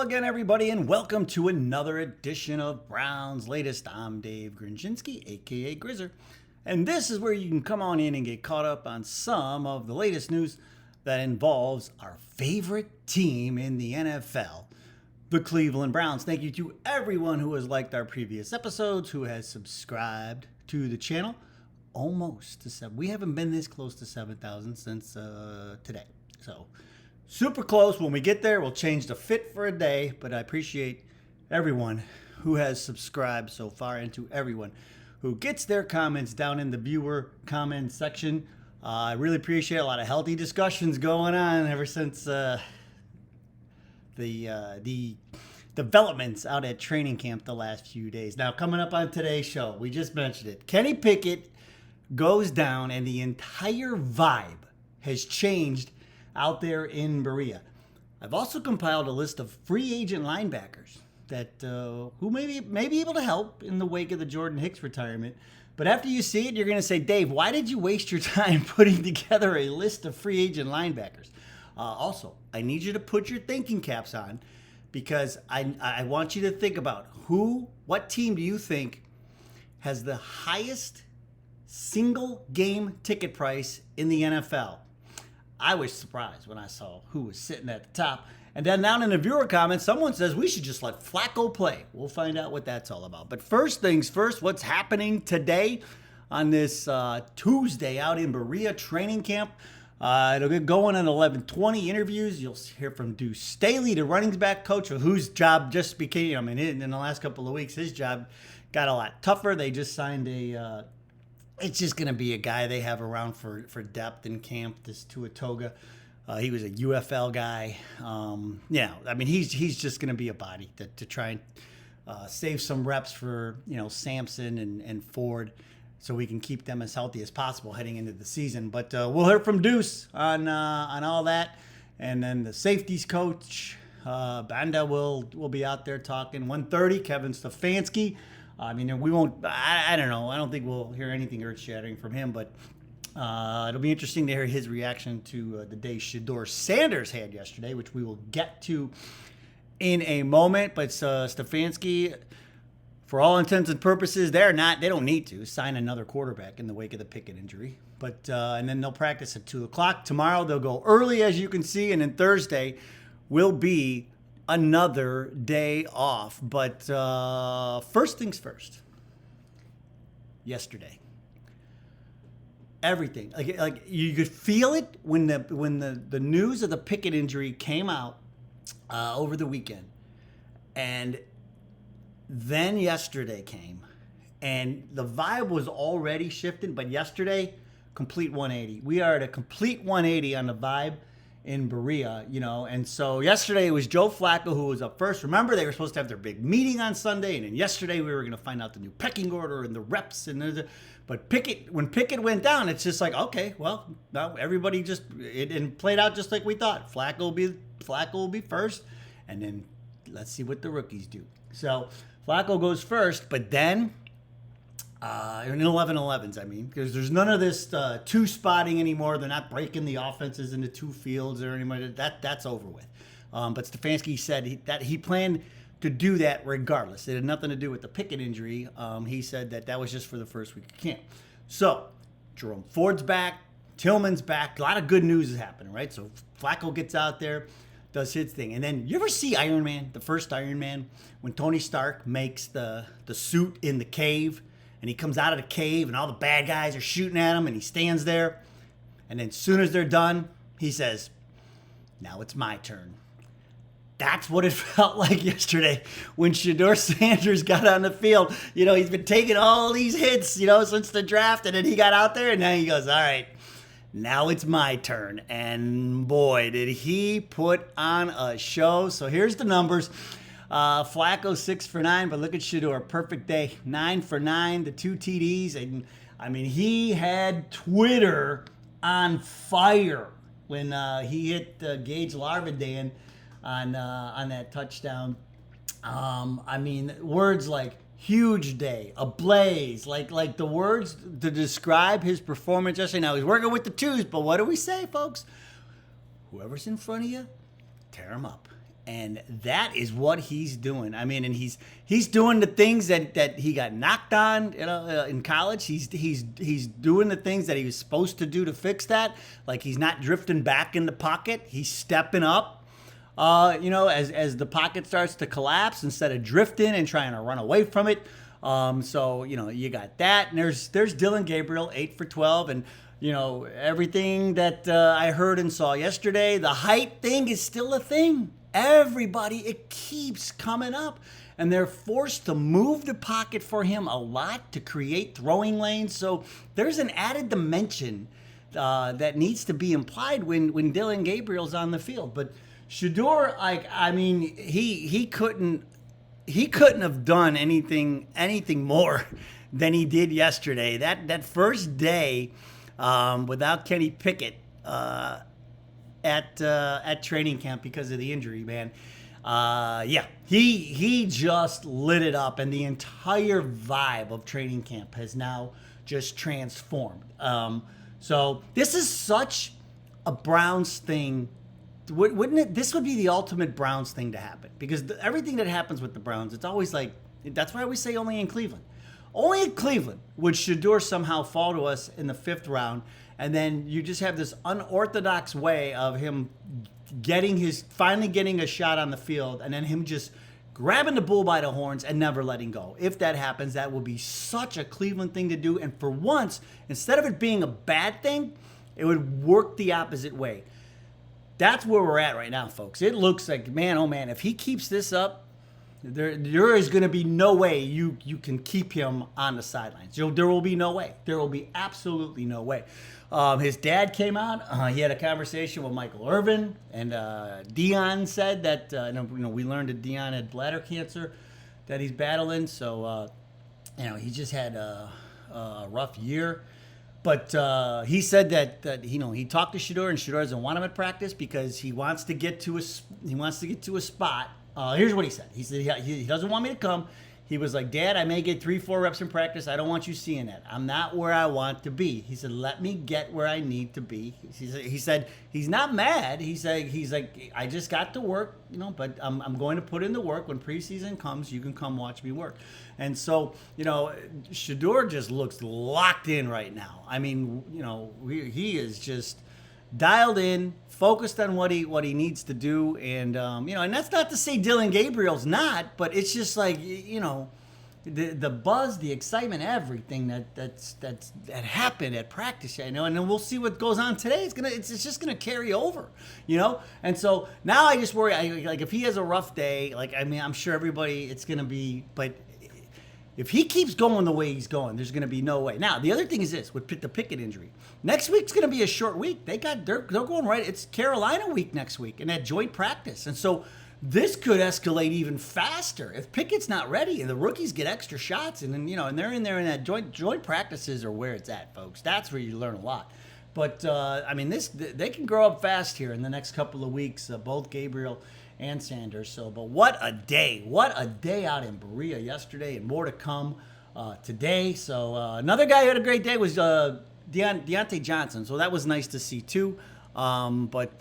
again, everybody, and welcome to another edition of Brown's Latest. I'm Dave Grendzynski, aka Grizzer, and this is where you can come on in and get caught up on some of the latest news that involves our favorite team in the NFL, the Cleveland Browns. Thank you to everyone who has liked our previous episodes, who has subscribed to the channel. Almost to 7. We haven't been this close to 7,000 since today, so super close. When we get there, we'll change the fit for a day, but I appreciate everyone who has subscribed so far and to everyone who gets their comments down in the viewer comment section. I really appreciate a lot of healthy discussions going on ever since the developments out at training camp the last few days. Now, coming up on today's show, we just mentioned it. Kenny Pickett goes down, and the entire vibe has changed out there in Berea. I've also compiled a list of free agent linebackers that who may be able to help in the wake of the Jordan Hicks retirement. But after you see it, you're going to say, Dave, why did you waste your time putting together a list of free agent linebackers? Also, I need you to put your thinking caps on, because I want you to think about what team do you think has the highest single game ticket price in the NFL? I was surprised when I saw who was sitting at the top. And then down in the viewer comments, someone says we should just let Flacco play. We'll find out what that's all about. But first things first, what's happening today on this Tuesday out in Berea training camp? It'll get going at 11:20. Interviews. You'll hear from Deuce Staley, the running back coach, whose job just became, in the last couple of weeks, his job got a lot tougher. They just signed it's just going to be a guy they have around for depth in camp, this Tua Toga. He was a UFL guy. He's just going to be a body to try and save some reps for, Sampson and Ford, so we can keep them as healthy as possible heading into the season. But we'll hear from Deuce on all that. And then the safeties coach, Banda, will be out there talking. 1:30, Kevin Stefanski. We won't, I don't know. I don't think we'll hear anything earth-shattering from him, but it'll be interesting to hear his reaction to the day Shedeur Sanders had yesterday, which we will get to in a moment. But Stefanski, for all intents and purposes, they don't need to sign another quarterback in the wake of the Pickett injury. But and then they'll practice at 2 o'clock. Tomorrow they'll go early, as you can see, and then Thursday will be another day off. But first things first. Yesterday, everything like you could feel it when the news of the Pickett injury came out over the weekend, and then yesterday came, and the vibe was already shifting. But yesterday, complete 180. We are at a complete 180 on the vibe in Berea, and so yesterday it was Joe Flacco who was up first. Remember, they were supposed to have their big meeting on Sunday, and then yesterday we were going to find out the new pecking order and the reps. But when Pickett went down, it's just like, okay, well, now everybody it played out just like we thought. Flacco will be first, and then let's see what the rookies do. So Flacco goes first, but then in 11-11s, because there's none of this two spotting anymore. They're not breaking the offenses into two fields or anymore. That's over with. But Stefanski said that he planned to do that regardless. It had nothing to do with the Pickett injury. He said that was just for the first week of camp. So Jerome Ford's back, Tillman's back. A lot of good news is happening, right? So Flacco gets out there, does his thing. And then you ever see Iron Man, the first Iron Man, when Tony Stark makes the suit in the cave? And he comes out of the cave, and all the bad guys are shooting at him, and he stands there. And then as soon as they're done, he says, now it's my turn. That's what it felt like yesterday when Shedeur Sanders got on the field. He's been taking all these hits, since the draft, and then he got out there, and now he goes, all right, now it's my turn. And boy, did he put on a show. So here's the numbers. Flacco 6 for 9, but look at Shedeur, perfect day, 9 for 9, the 2 TDs, and he had Twitter on fire when he hit Gage Larvadain on that touchdown. Words like huge day, ablaze, like the words to describe his performance yesterday. Now he's working with the twos, but what do we say, folks? Whoever's in front of you, tear him up. And that is what he's doing. I mean, and he's doing the things that he got knocked on, in college. He's doing the things that he was supposed to do to fix that. Like, he's not drifting back in the pocket. He's stepping up. As the pocket starts to collapse, instead of drifting and trying to run away from it. So you got that, and there's Dylan Gabriel, 8 for 12, and everything that I heard and saw yesterday. The height thing is still a thing. Everybody, it keeps coming up, and they're forced to move the pocket for him a lot to create throwing lanes. So there's an added dimension that needs to be implied when Dylan Gabriel's on the field. But Shedeur, he couldn't have done anything more than he did yesterday. That first day without Kenny Pickett at training camp because of the injury, man. He just lit it up, and the entire vibe of training camp has now just transformed. So this is such a Browns thing. Wouldn't it? This would be the ultimate Browns thing to happen, because everything that happens with the Browns, it's always like, that's why we say only in Cleveland. Only in Cleveland would Shedeur somehow fall to us in the 5th round, and then you just have this unorthodox way of him finally getting a shot on the field, and then him just grabbing the bull by the horns and never letting go. If that happens, that will be such a Cleveland thing to do, and for once, instead of it being a bad thing, it would work the opposite way. That's where we're at right now, folks. It looks like, man, oh man, if he keeps this up, there is going to be no way you can keep him on the sidelines. There will be no way. There will be absolutely no way. His dad came out. He had a conversation with Michael Irvin, and Dion said that we learned that Dion had bladder cancer that he's battling. So he just had a rough year. But he said that he talked to Shedeur, and Shedeur doesn't want him at practice because he wants to get to a spot. Here's what he said. He said he doesn't want me to come. He was like, Dad, I may get 3-4 reps in practice. I don't want you seeing that. I'm not where I want to be. He said, let me get where I need to be. He said he's not mad. He's like, I just got to work, but I'm going to put in the work. When preseason comes, you can come watch me work. And so, Shedeur just looks locked in right now. I mean, he is just dialed in, focused on what he needs to do, and and that's not to say Dylan Gabriel's not, but it's just like the buzz, the excitement, everything that happened at practice, and then we'll see what goes on today. It's just gonna carry over, And so now I just worry, if he has a rough day, I'm sure everybody, it's gonna be, but if he keeps going the way he's going, there's going to be no way. Now, the other thing is this, with the Pickett injury. Next week's going to be a short week. They're going right. It's Carolina week next week in that joint practice. And so this could escalate even faster. If Pickett's not ready and the rookies get extra shots, and then, and they're in there in that joint practices are where it's at, folks. That's where you learn a lot. But, they can grow up fast here in the next couple of weeks, both Gabriel and Sanders. So, but what a day out in Berea yesterday, and more to come today. So another guy who had a great day was Deontay Johnson. So that was nice to see too. Couldn't have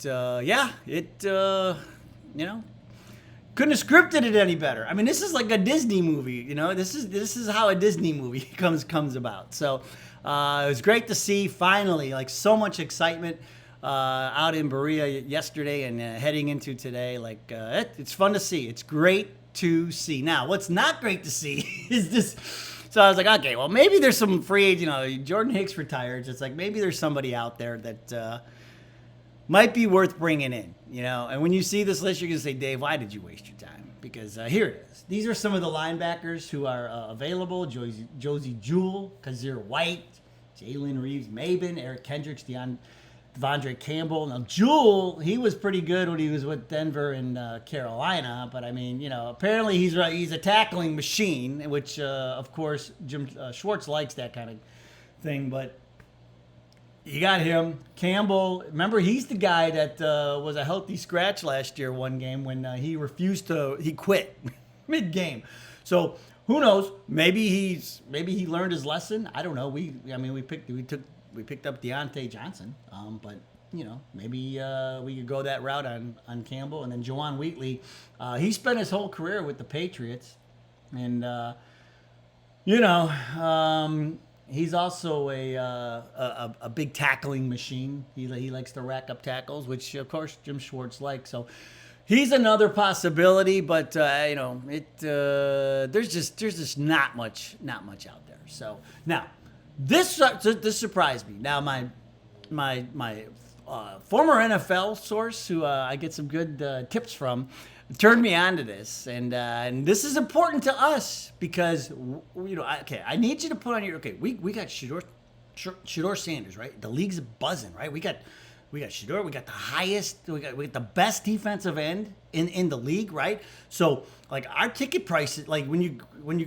scripted it any better. I mean, this is like a Disney movie, this is how a Disney movie comes about. So it was great to see finally, so much excitement out in Berea yesterday and heading into today. It's fun to see. It's great to see. Now, what's not great to see is this. So I was like, okay, well, maybe there's some free agent. Jordan Hicks retired. It's like maybe there's somebody out there that might be worth bringing in. And when you see this list, you're going to say, Dave, why did you waste your time? Because here it is. These are some of the linebackers who are available. Josie Jewell, Kazir White, Jalen Reeves-Maybin, Eric Kendricks, Devondre Campbell. Now, Jewell, he was pretty good when he was with Denver and Carolina, but apparently he's a tackling machine, which, of course, Jim Schwartz likes that kind of thing, but you got him. Campbell, remember, he's the guy that was a healthy scratch last year one game when he quit mid-game. So, who knows? Maybe he learned his lesson. I don't know. We picked up Deontay Johnson, but maybe we could go that route on Campbell. And then Juwan Wheatley, he spent his whole career with the Patriots. And, he's also a big tackling machine. He likes to rack up tackles, which, of course, Jim Schwartz likes. So he's another possibility, but, there's just not much out there. So now, this surprised me. Now, my former NFL source, who I get some good tips from, turned me on to this, and this is important to us because I need you to put on your we got Shedeur Sanders, right? The league's buzzing, right? We got Shedeur, we got the highest, we got the best defensive end in the league, right? So like our ticket prices, like when you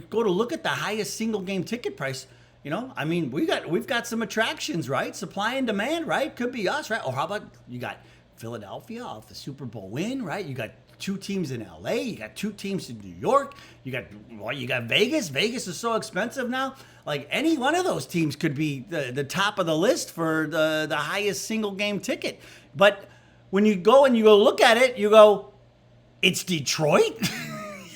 go to look at the highest single game ticket price, we've got some attractions, right? Supply and demand, right? Could be us, right? Or how about you got Philadelphia off the Super Bowl win, right? You got 2 teams in LA, you got 2 teams in New York, you got Vegas. Vegas is so expensive now. Like any one of those teams could be the top of the list for the highest single game ticket. But when you go look at it, you go, it's Detroit?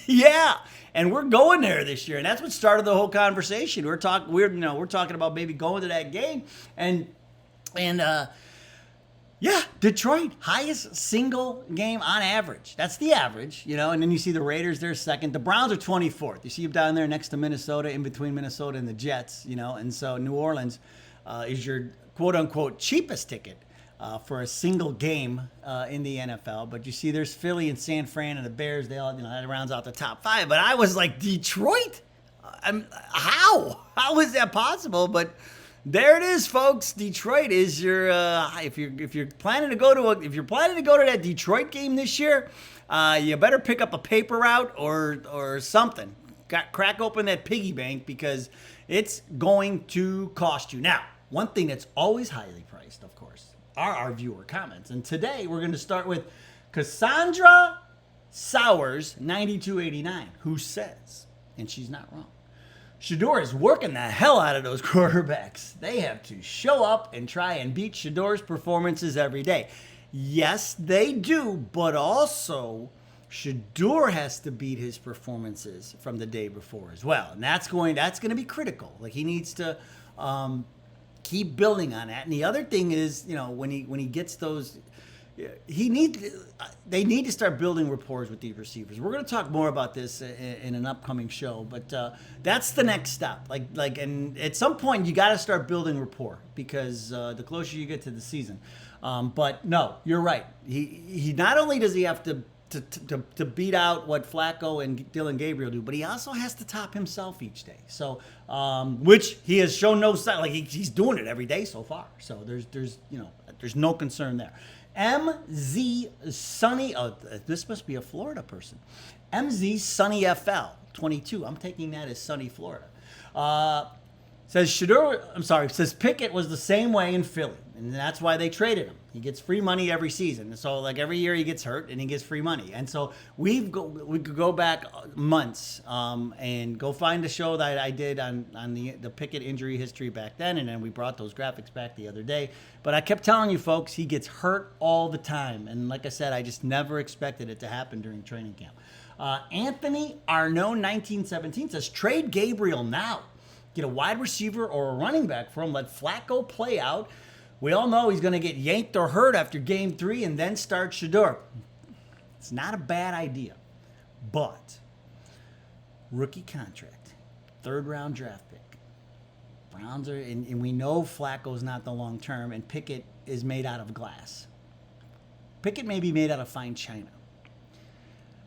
Yeah. And we're going there this year, and that's what started the whole conversation. We're talking about maybe going to that game, and Detroit, highest single game on average. That's the average, and then you see the Raiders, they're second. The Browns are 24th. You see them down there next to Minnesota, in between Minnesota and the Jets, and so New Orleans is your quote-unquote cheapest ticket for a single game in the NFL. But you see there's Philly and San Fran and the Bears. They all, that rounds out the top 5. But I was like, Detroit? How? How is that possible? But there it is, folks. Detroit is your if you're planning to go to that Detroit game this year, you better pick up a paper route or something. Crack open that piggy bank because it's going to cost you. Now, one thing that's always highly priced, of course, are our viewer comments. And today we're going to start with Cassandra Sowers 9289, who says, and she's not wrong, Shedeur is working the hell out of those quarterbacks. They have to show up and try and beat Shedeur's performances every day. Yes, they do, but also Shedeur has to beat his performances from the day before as well. And that's going to be critical. Like he needs to keep building on that. And the other thing is, when he gets those, they need to start building rapport with these receivers. We're going to talk more about this in an upcoming show, but that's the next step. And at some point you got to start building rapport because the closer you get to the season. But no, you're right. He not only does he have to beat out what Flacco and Dylan Gabriel do, but he also has to top himself each day. So, which he has shown no sign, like he's doing it every day so far. So there's no concern there. MZ Sunny, this must be a Florida person. MZ Sunny FL 22. I'm taking that as Sunny Florida. Says Pickett was the same way in Philly, and that's why they traded him. He gets free money every season. So like every year he gets hurt and he gets free money. And so we could go back months and go find a show that I did on the Pickett injury history back then, and then we brought those graphics back the other day. But I kept telling you folks, he gets hurt all the time. And like I said, I just never expected it to happen during training camp. Anthony Arnaud 1917 says, trade Gabriel now. Get a wide receiver or a running back for him. Let Flacco play out. We all know he's going to get yanked or hurt after game 3 and then start Shedeur. It's not a bad idea. But rookie contract, 3rd round draft pick. Browns are, and we know Flacco's not the long term, and Pickett is made out of glass. Pickett may be made out of fine china.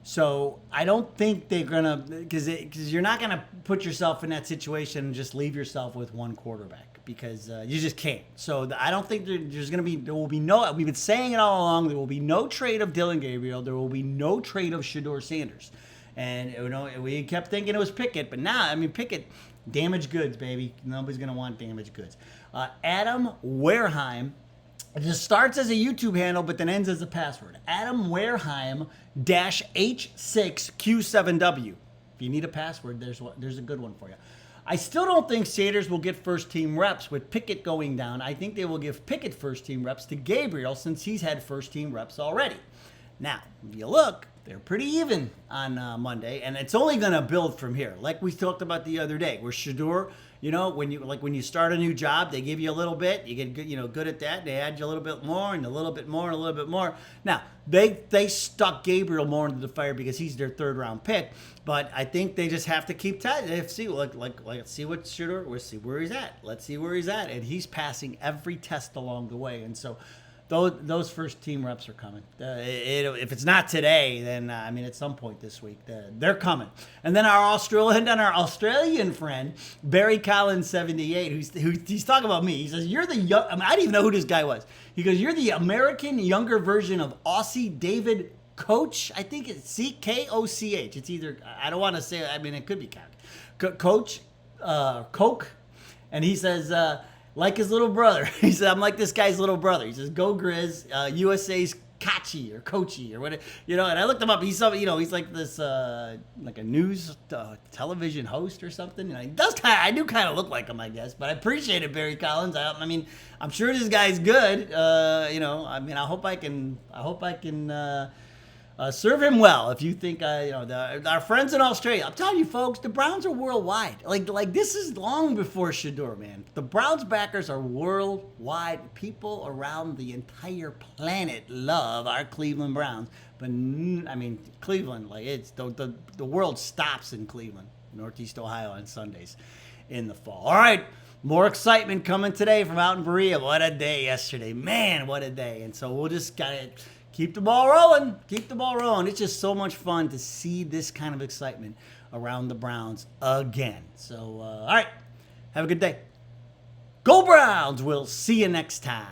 So I don't think they're going to, because you're not going to put yourself in that situation and just leave yourself with one quarterback because you just can't. So I don't think there will be no, we've been saying it all along, there will be no trade of Dylan Gabriel. There will be no trade of Shidor Sanders. And, we kept thinking it was Pickett, but now, Pickett, damaged goods, baby. Nobody's going to want damaged goods. Adam Wareheim. It just starts as a YouTube handle, but then ends as a password. Adam Wareheim -H6Q7W. If you need a password, there's a good one for you. I still don't think Sanders will get first-team reps with Pickett going down. I think they will give Pickett first-team reps to Gabriel since he's had first-team reps already. Now, if you look, they're pretty even on Monday, and it's only going to build from here. Like we talked about the other day, where Shedeur, when you start a new job, they give you a little bit, you get good, good at that. They add you a little bit more, and a little bit more, and a little bit more. Now they stuck Gabriel more into the fire because he's their third-round pick, but I think they just have to keep tight. Let's see, let's see what Shedeur. Let's see where he's at. Let's see where he's at, and he's passing every test along the way, and so. Those first team reps are coming. If it's not today, then at some point this week, they're coming. And then our Australian friend Barry Collins 78, he's talking about me. He says you're the young. I didn't even know who this guy was. He goes, you're the American younger version of Aussie David Coach. I think it's Koch. It's either I don't want to say. It could be Coach, Coke, and he says. Like his little brother. He said, I'm like this guy's little brother. He says, go Grizz, USA's Kachi or Kochi or whatever. And I looked him up. He's like this, like a news television host or something. He does I do kind of look like him, I guess. But I appreciate it, Barry Collins. I'm sure this guy's good. I hope I can serve him well. If you think, our friends in Australia, I'm telling you, folks, the Browns are worldwide. Like this is long before Shedeur, man. The Browns backers are worldwide. People around the entire planet love our Cleveland Browns. But Cleveland, it's the world stops in Cleveland, Northeast Ohio, on Sundays in the fall. All right. More excitement coming today from out in Berea. What a day yesterday. Man, what a day. And so we'll just keep the ball rolling. Keep the ball rolling. It's just so much fun to see this kind of excitement around the Browns again. So, all right. Have a good day. Go Browns. We'll see you next time.